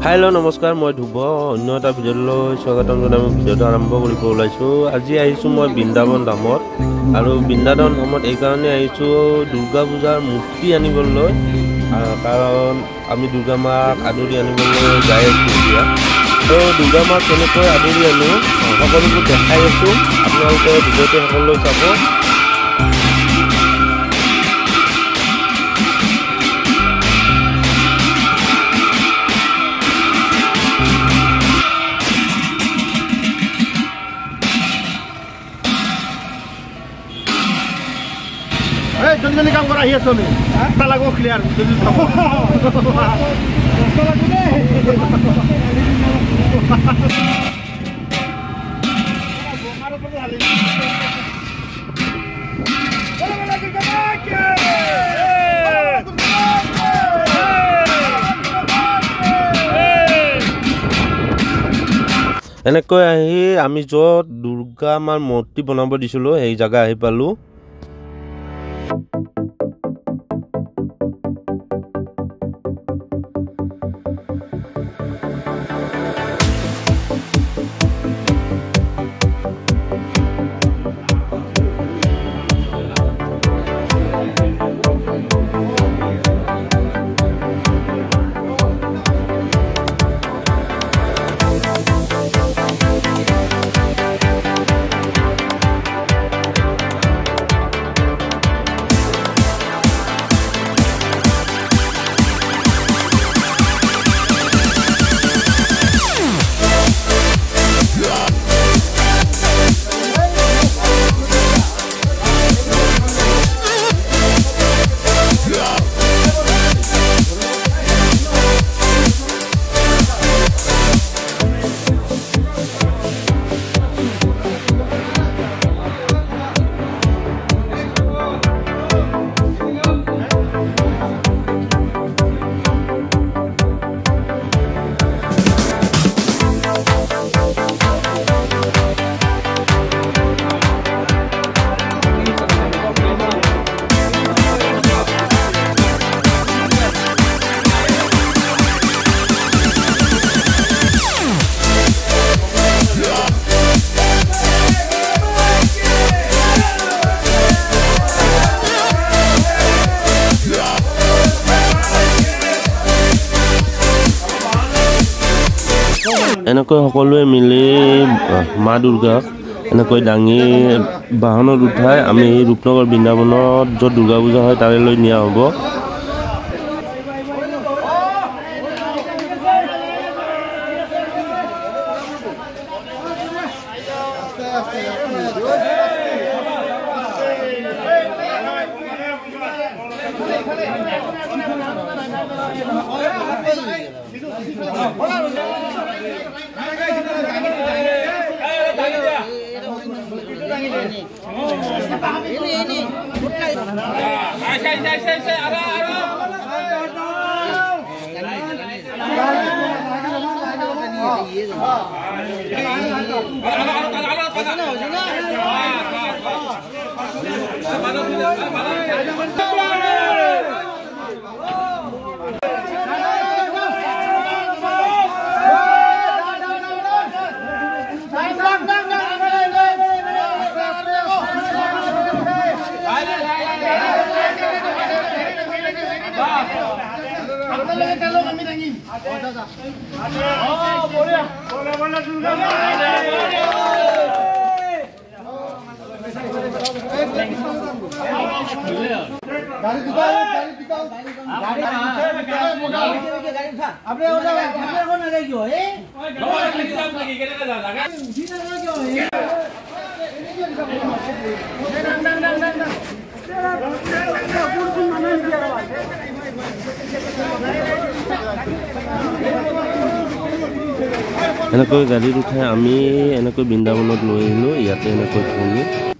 Hello नमस्कार मैं ध्रुव अन्य एटा भिडिओলৈ स्वागतम जनाई भिडिओটো आरम्भ কৰিব ওলাইছো। আজি আহিছো মই বৃন্দাবন ধামত আৰু বৃন্দাবন ধামত এই কাৰণে আহিছো দুৰ্গা পূজাৰ মূৰ্তি আনিবলৈ, কাৰণ আমি দুৰ্গা মাক আদৰি আনিবলৈ যাই আছো এতিয়া। তো দুৰ্গা মাক কেনেকৈ আদৰি আনো সকলোবোৰ দেখাই আছো, আপোনালোকে ভিডিঅ'টো সকলোলৈ চাব। जल्दी काम करा हिया सोनी ता लागो क्लियर जल्दी रास्ता लागो ने बोमारो पर हाली बोला बोला के के এনেকৈ আহি আমি য'ত দুৰ্গা মাৰ মূৰ্তি বনাব দিছিলো সেই জায়গা আহি পালো। এনেকৈ সকলোৱে মিলি মা দুৰ্গাক এনেকৈ ডাঙি বাহনত উঠাই আমি ৰূপনগৰ বৃন্দাবনত য'ত দুৰ্গা পূজা হয় তালৈ লৈ নিয়া হ'ব। এনেকৈ গাড়ীত উঠাই আমি এনেকৈ বৃন্দাবনত লৈ আহিলো, ইয়াতে এনেকৈ থলো।